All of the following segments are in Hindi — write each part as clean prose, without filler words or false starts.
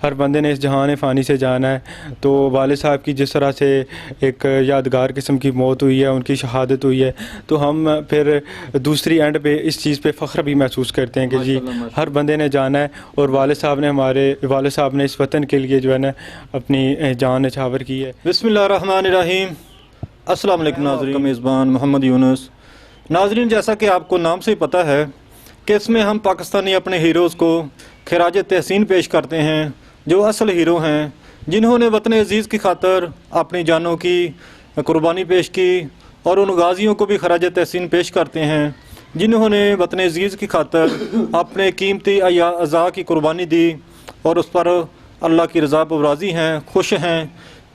हर बंदे ने इस जहान फ़ानी से जाना है। तो वालिद साहब की जिस तरह से एक यादगार किस्म की मौत हुई है, उनकी शहादत हुई है, तो हम फिर दूसरी एंड पे इस चीज़ पे फ़ख्र भी महसूस करते हैं कि जी हर बंदे ने जाना है और वालिद साहब ने इस वतन के लिए जो है ना अपनी जान निछावर की है। बिस्मिल्लाहिर्रहमानिर्रहीम। अस्सलाम वालेकुम नाज़रीन, मेज़बान मोहम्मद यूनुस। नाज़रीन, जैसा कि आपको नाम से ही पता है कि इसमें हम पाकिस्तानी अपने हीरोज़ को खिराज तहसीन पेश करते हैं, जो असल हीरो हैं, जिन्होंने वतन अज़ीज़ की खातर अपनी जानों की कुर्बानी पेश की, और उन गाज़ियों को भी खिराज तहसीन पेश करते हैं जिन्होंने वतन अज़ीज़ की खातर अपने कीमती अज़ा की कुर्बानी दी और उस पर अल्लाह की रज़ा पर राज़ी हैं, खुश हैं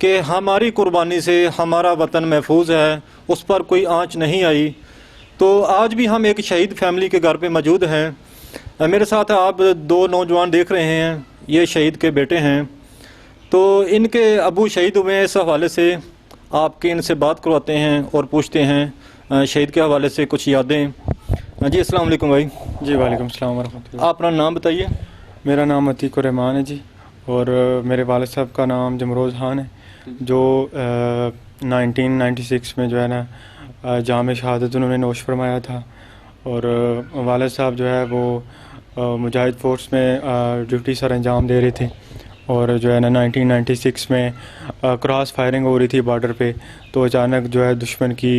कि हमारी कुर्बानी से हमारा वतन महफूज है, उस पर कोई आँच नहीं आई। तो आज भी हम एक शहीद फैमिली के घर पे मौजूद हैं। मेरे साथ आप दो नौजवान देख रहे हैं, ये शहीद के बेटे हैं। तो इनके अबू शहीद हुए हैं, इस हवाले से आपके इनसे बात करवाते हैं और पूछते हैं शहीद के हवाले से कुछ यादें। जी अस्सलाम वालेकुम भाई। जी वालेकुम अस्सलाम वरहमतुल्लाह। आप अपना नाम बताइए। मेरा नाम अतीकुर रहमान है जी, और मेरे वालिद साहब का नाम जमरोज़ खान है, जो 1996 में जो है ना जाम शहादत उन्होंने नोश फरमाया था। और वालिद साहब जो है वो मुजाहिद फ़ोर्स में ड्यूटी सर अंजाम दे रहे थे, और जो है ना 1996 में क्रॉस फायरिंग हो रही थी बॉर्डर पे, तो अचानक जो है दुश्मन की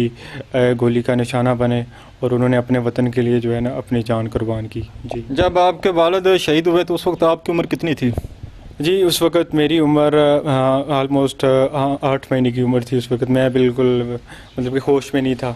गोली का निशाना बने और उन्होंने अपने वतन के लिए जो है ना अपनी जान कुर्बान की। जी, जब आपके वालिद शहीद हुए तो उस वक्त आपकी उम्र कितनी थी? जी उस वक़्त मेरी उम्र आलमोस्ट 8 महीने की उम्र थी। उस वक़्त मैं बिल्कुल मतलब कि होश में नहीं था।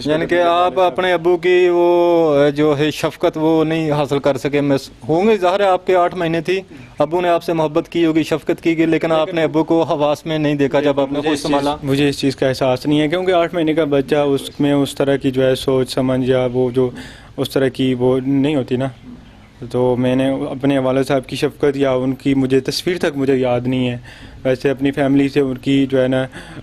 यानी कि आप अपने अब्बू की वो जो है शफ़क़त वो नहीं हासिल कर सके होंगे। ज़ाहिर है आपके 8 महीने थी, अब्बू ने आपसे मोहब्बत की होगी, शफ़क़त की गई, लेकिन आपने अब्बू को हवास में नहीं देखा जब आपने खुद संभाला। मुझे इस चीज़ का एहसास नहीं है, क्योंकि 8 महीने का बच्चा, उसमें उस तरह की जो है सोच समझ या वो जो उस तरह की वो नहीं होती ना। तो मैंने अपने वालिद साहब की शफ़क़त या उनकी मुझे तस्वीर तक मुझे याद नहीं है। वैसे अपनी फ़ैमिली से उनकी जो है ना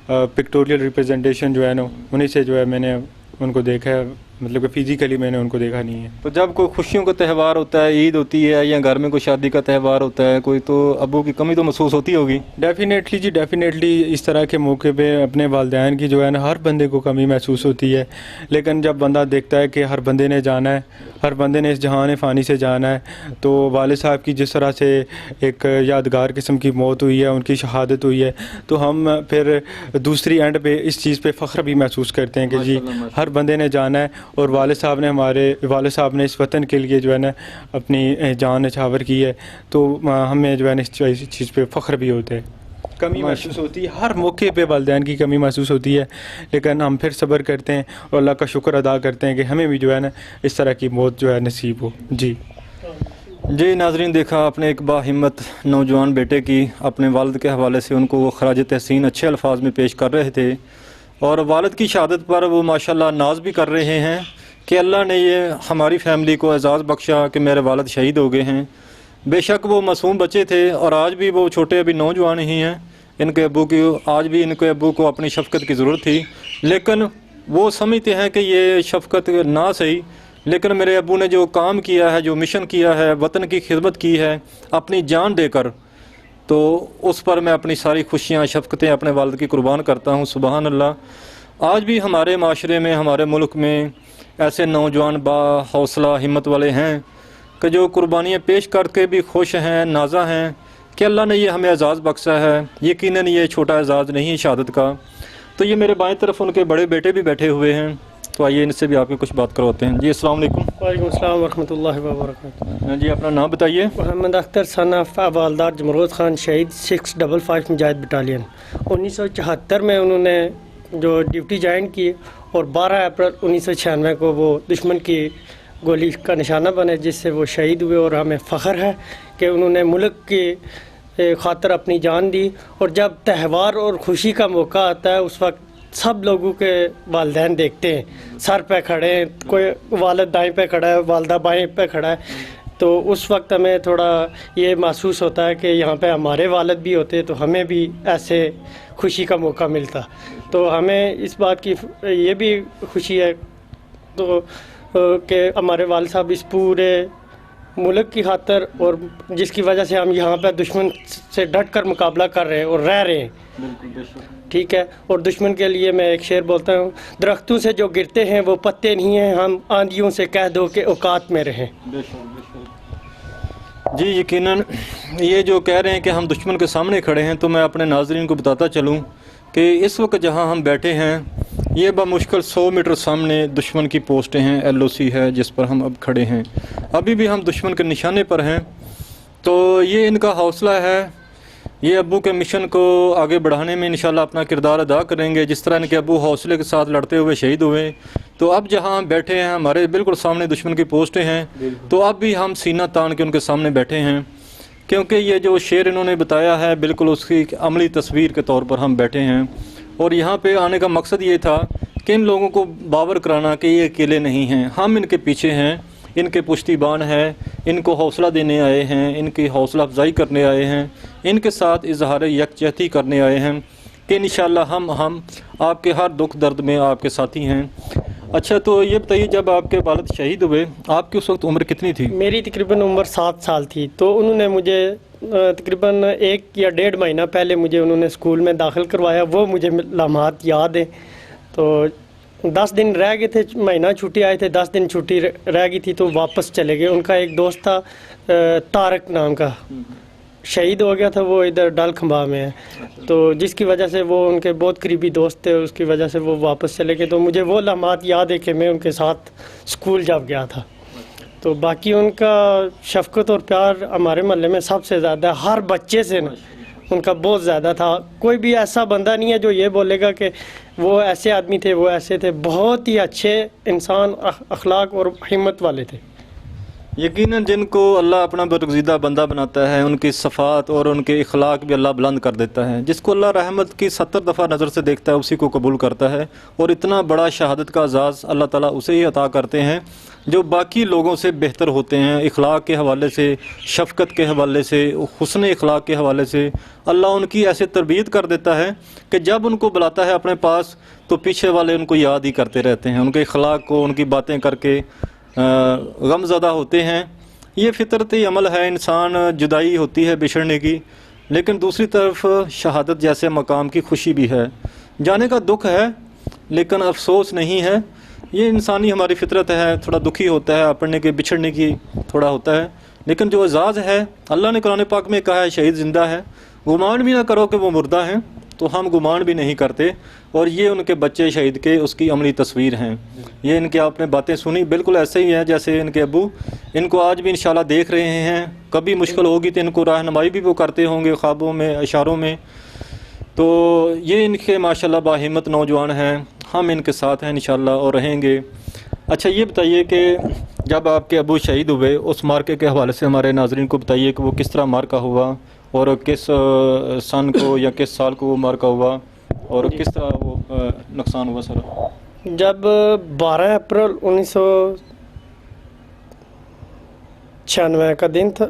पिक्टोरियल रिप्रेजेंटेशन जो है ना, उन्हीं से जो है मैंने उनको देखा है, मतलब कि फ़िज़िकली मैंने उनको देखा नहीं है। तो जब कोई खुशियों का त्यौहार होता है, ईद होती है या घर में कोई शादी का त्यौहार होता है कोई, तो अब्बू की कमी तो महसूस होती होगी। डेफ़िनेटली जी, डेफ़िनेटली इस तरह के मौके पे अपने वालिदैन की जो है ना हर बंदे को कमी महसूस होती है। लेकिन जब बंदा देखता है कि हर बंदे ने जाना है, हर बंदे ने इस जहान फ़ानी से जाना है, तो वालिद साहब की जिस तरह से एक यादगार किस्म की मौत हुई है, उनकी शहादत हुई है, तो हम फिर दूसरी एंड पे इस चीज़ पे फ़ख्र भी महसूस करते हैं कि जी हर बंदे ने जाना है और वालिद साहब ने इस वतन के लिए जो है ना अपनी जान निछावर की है। तो हमें जो है ना इस चीज़ पे फ़ख्र भी होता है। कमी महसूस होती है, हर मौके पे वालिदैन की कमी महसूस होती है, लेकिन हम फिर सब्र करते हैं और अल्लाह का शुक्र अदा करते हैं कि हमें भी जो है ना इस तरह की मौत जो है नसीब हो। जी जी नाज़रीन, देखा आपने एक बाहिम्मत नौजवान बेटे की अपने वालिद के हवाले से उनको वो खराज तहसीन अच्छे अल्फाज में पेश कर रहे थे, और वालिद की शहादत पर वो माशाल्लाह नाज भी कर रहे हैं कि अल्लाह ने ये हमारी फ़ैमिली को एजाज़ बख्शा कि मेरे वालिद शहीद हो गए हैं। बेशक वो मासूम बच्चे थे और आज भी वो छोटे अभी नौजवान ही हैं। इनके अब्बू की आज भी इनके अब्बू को अपनी शफ़क़त की ज़रूरत थी, लेकिन वो समझते हैं कि ये शफ़क़त ना सही, लेकिन मेरे अब्बू ने जो काम किया है, जो मिशन किया है, वतन की खिदमत की है अपनी जान देकर, तो उस पर मैं अपनी सारी खुशियाँ शफ़क़तें अपने वालिद की कुर्बान करता हूँ। सुबहान अल्लाह। आज भी हमारे माशरे में, हमारे मुल्क में ऐसे नौजवान बा हौसला हिम्मत वाले हैं कि जो कुर्बानियाँ पेश करके भी खुश हैं, नाज़ा हैं कि अल्लाह ने ये हमें एजाज़ बख्शा है। यकीनन ये छोटा एजाज़ नहीं है शहादत का। तो ये मेरे बाएं तरफ उनके बड़े बेटे भी बैठे हुए हैं, तो आइए इनसे भी आपकी कुछ बात करवाते हैं। जी अस्सलाम वालेकुम। वालेकुम अस्सलाम वरहमतुल्लाहि वबरकातुहू। जी अपना नाम बताइए। मोहम्मद अख्तर सन ऑफ हवालदार जमरोज़ खान, शहीद 655 मुजाहिद बटालियन। 1974 में उन्होंने जो ड्यूटी ज्वाइन की और 12 अप्रैल 1996 को वो दुश्मन की गोली का निशाना बने, जिससे वो शहीद हुए। और हमें फ़ख्र है कि उन्होंने मुल्क की खातर अपनी जान दी। और जब त्यौहार और ख़ुशी का मौका आता है, उस वक्त सब लोगों के वालिदैन देखते हैं, सर पे खड़े हैं, कोई वालिद दाएं पे खड़ा है, वालदा बाएं पे खड़ा है, तो उस वक्त हमें थोड़ा ये महसूस होता है कि यहाँ पे हमारे वालिद भी होते तो हमें भी ऐसे खुशी का मौका मिलता। तो हमें इस बात की ये भी खुशी है तो कि हमारे वालिद साहब इस पूरे मुल्क की खातर और जिसकी वजह से हम यहाँ पर दुश्मन से डट कर मुकाबला कर रहे हैं और रह रहे हैं, ठीक है। और दुश्मन के लिए मैं एक शेर बोलता हूँ, दरख्तों से जो गिरते हैं वो पत्ते नहीं हैं, हम आंधियों से कह दो कि औकात में रहें। जी यकीनन ये जो कह रहे हैं कि हम दुश्मन के सामने खड़े हैं, तो मैं अपने नाज़रीन को बताता चलूँ कि इस वक्त जहाँ हम बैठे हैं ये बामुश्किल 100 मीटर सामने दुश्मन की पोस्टें हैं, LOC है जिस पर हम अब खड़े हैं। अभी भी हम दुश्मन के निशाने पर हैं। तो ये इनका हौसला है, ये अब्बू के मिशन को आगे बढ़ाने में इंशाल्लाह अपना किरदार अदा करेंगे। जिस तरह इनके अब्बू हौसले के साथ लड़ते हुए शहीद हुए, तो अब जहाँ हम बैठे हैं हमारे बिल्कुल सामने दुश्मन की पोस्टें हैं, तो अब भी हम सीना तान के उनके सामने बैठे हैं, क्योंकि ये जो शेर इन्होंने बताया है बिल्कुल उसकी अमली तस्वीर के तौर पर हम बैठे हैं। और यहाँ पे आने का मकसद ये था कि इन लोगों को बावर कराना कि ये अकेले नहीं हैं, हम इनके पीछे हैं, इनके पुश्तीबान है, इनको हौसला देने आए हैं, इनकी हौसला अफजाई करने आए हैं, इनके साथ इजहार यकजहती करने आए हैं कि इंशाल्लाह हम आपके हर दुख दर्द में आपके साथी हैं। अच्छा, तो ये बताइए, जब आपके वालिद शहीद हुए आपकी उस वक्त उम्र कितनी थी? मेरी तकरीबन उम्र 7 साल थी। तो उन्होंने मुझे तकरीबन 1 या 1.5 महीना पहले मुझे उन्होंने स्कूल में दाखिल करवाया, वो मुझे लम्हात याद है। तो 10 दिन रह गए थे, महीना छुट्टी आए थे, 10 दिन छुट्टी रह गई थी तो वापस चले गए। उनका एक दोस्त था तारक नाम का, शहीद हो गया था, वो इधर डल खंबा में है, तो जिसकी वजह से वो उनके बहुत करीबी दोस्त थे, उसकी वजह से वो वापस चले गए। तो मुझे वो लम्हात याद है कि मैं उनके साथ स्कूल जब गया था। तो बाकी उनका शफ़क़त और प्यार हमारे महल्ले में सबसे ज़्यादा, हर बच्चे से ना उनका बहुत ज़्यादा था। कोई भी ऐसा बंदा नहीं है जो ये बोलेगा कि वो ऐसे आदमी थे, वो ऐसे थे। बहुत ही अच्छे इंसान, अखलाक और हिम्मत वाले थे। यकीनन जिनको अल्लाह अपना बरगज़ीदा बंदा बनाता है, उनकी सफ़ात और उनके इखलाक भी अल्लाह बुलंद कर देता है। जिसको अल्लाह रहमत की 70 दफ़ा नज़र से देखता है उसी को कबूल करता है, और इतना बड़ा शहादत का एजाज़ अल्लाह ताला उसे ही अता करते हैं जो बाकी लोगों से बेहतर होते हैं। इखलाक के हवाले से, शफ़क़त के हवाले से, हुस्न इखलाक के हवाले से अल्लाह उनकी ऐसे तरबियत कर देता है कि जब उनको बुलाता है अपने पास तो पीछे वाले उनको याद ही करते रहते हैं, उनके इखलाक को, उनकी बातें करके गमज़दा होते हैं। ये फितरती अमल है, इंसान जुदाई होती है बिछड़ने की, लेकिन दूसरी तरफ शहादत जैसे मकाम की खुशी भी है। जाने का दुख है लेकिन अफसोस नहीं है, ये इंसानी हमारी फितरत है। थोड़ा दुखी होता है, अपने के बिछड़ने की थोड़ा होता है, लेकिन जो एजाज़ है, अल्लाह ने कुरान पाक में कहा है शहीद ज़िंदा है, गुमान भी ना करो कि वो मुर्दा हैं, तो हम गुमान भी नहीं करते। और ये उनके बच्चे शहीद के उसकी अमली तस्वीर हैं। ये इनके आपने बातें सुनी, बिल्कुल ऐसे ही हैं जैसे इनके अब्बू। इनको आज भी इंशाल्लाह देख रहे हैं, कभी मुश्किल होगी तो इनको रहनुमाई भी वो करते होंगे ख्वाबों में, इशारों में। तो ये इनके माशाल्लाह बाहिम्मत नौजवान हैं, हम इनके साथ हैं इंशाल्लाह और रहेंगे। अच्छा, ये बताइए कि जब आपके अब्बू शहीद हुए, उस मार्के के हवाले से हमारे नाज़रीन को बताइए कि वो किस तरह मार्का हुआ और किस सन को या किस साल को वो मार्का हुआ और किस तरह वो नुकसान हुआ सर? जब 12 अप्रैल 1996 का दिन था,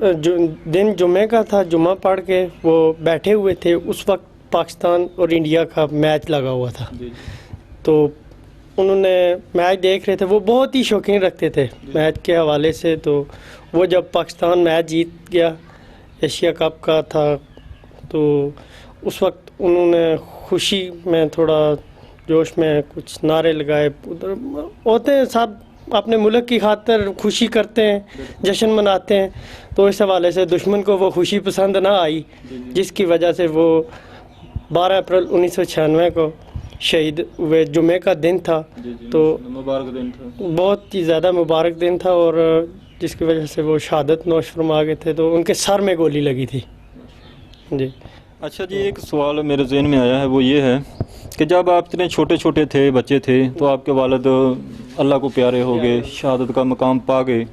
दिन जुम्मे का था, जुम्मा पढ़ के वो बैठे हुए थे। उस वक्त पाकिस्तान और इंडिया का मैच लगा हुआ था, तो उन्होंने मैच देख रहे थे। वो बहुत ही शौकीन रखते थे मैच के हवाले से। तो वो जब पाकिस्तान मैच जीत गया, एशिया कप का था, तो उस वक्त उन्होंने खुशी में, थोड़ा जोश में कुछ नारे लगाए। उधर होते हैं सब अपने मुल्क की खातिर खुशी करते हैं, जश्न मनाते हैं। तो इस हवाले से दुश्मन को वो खुशी पसंद ना आई, जिसकी वजह से वो 12 अप्रैल 1996 को शहीद हुए। जुमे का दिन था, तो मुबारक दिन था, बहुत ही ज़्यादा मुबारक दिन था, और जिसकी वजह से वो शहादत नोश फरमा गए थे। तो उनके सर में गोली लगी थी जी। अच्छा जी, एक सवाल मेरे जहन में आया है, वो ये है कि जब आप इतने छोटे छोटे थे, बच्चे थे, तो आपके वालिद अल्लाह को प्यारे हो गए, शहादत का मकाम पा गए,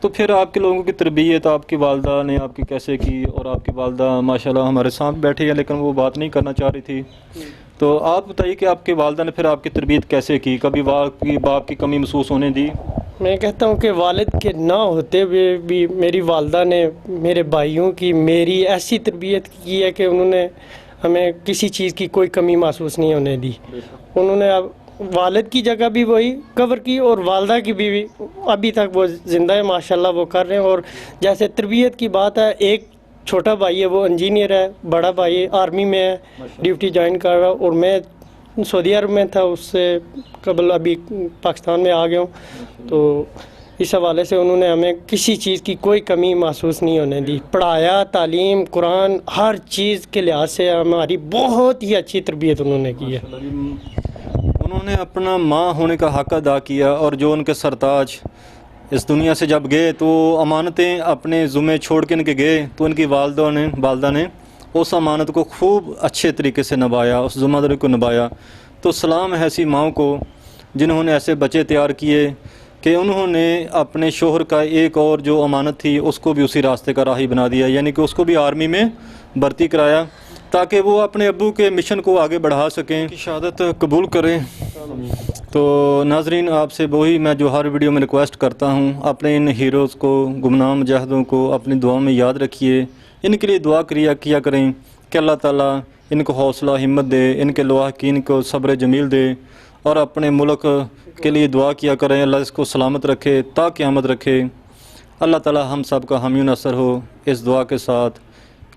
तो फिर आपके लोगों की तरबियत आपकी वालदा ने आपकी कैसे की? और आपकी वालदा माशाल्लाह हमारे साथ बैठी है लेकिन वो बात नहीं करना चाह रही थी, तो आप बताइए कि आपके वालदा ने फिर आपकी तरबियत कैसे की? कभी बाप की कमी महसूस होने दी? मैं कहता हूँ कि वालिद के ना होते हुए भी मेरी वालदा ने मेरे भाइयों की, मेरी ऐसी तरबियत की है कि उन्होंने हमें किसी चीज़ की कोई कमी महसूस नहीं होने दी। उन्होंने अब वालिद की जगह भी वही कवर की और वालदा की भी अभी तक वो ज़िंदा है माशाल्लाह, वो कर रहे हैं। और जैसे तरबियत की बात है, एक छोटा भाई है वो इंजीनियर है, बड़ा भाई आर्मी में है, ड्यूटी ज्वाइन कर रहा, और मैं सऊदी अरब में था, उससे कबल अभी पाकिस्तान में आ गया हूँ। तो इस हवाले से उन्होंने हमें किसी चीज़ की कोई कमी महसूस नहीं होने दी। पढ़ाया, तालीम, कुरान, हर चीज़ के लिहाज से हमारी बहुत ही अच्छी तरबियत उन्होंने की है। उन्होंने अपना माँ होने का हक अदा किया, और जो उनके सरताज इस दुनिया से जब गए तो अमानतें अपने ज़ुम्मे छोड़ के इनके गए, तो इनकी वालदा ने उस अमानत को खूब अच्छे तरीके से निभाया, उस ज़िम्मेदारी को निभाया। तो सलाम है ऐसी माँओं को जिन्होंने ऐसे बच्चे तैयार किए कि उन्होंने अपने शोहर का एक और जो अमानत थी उसको भी उसी रास्ते का राही बना दिया, यानी कि उसको भी आर्मी में भर्ती कराया ताकि वो अपने अब्बू के मिशन को आगे बढ़ा सकें, कि शहादत कबूल करें। तो नाजरीन, आपसे वही मैं जो हर वीडियो में रिक्वेस्ट करता हूँ, अपने इन हीरोज़ को, गुमनाम मुजाहिदों को अपनी दुआ में याद रखिए, इनके लिए दुआ किया करें कि अल्लाह ताला इनको हौसला हिम्मत दे, इनके लवाहकीन को सब्र जमील दे, और अपने मुल्क के लिए दुआ किया करें अल्लाह इसको सलामत रखे ता क़यामत रखे। अल्लाह ताला हम सब का हामी नसर हो इस दुआ के साथ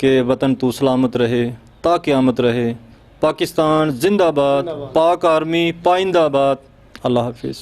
कि वतन तू सलामत रहे ता क़यामत रहे। पाकिस्तान जिंदाबाद, पाक आर्मी पाइंदाबाद। अल्लाह हाफिज़।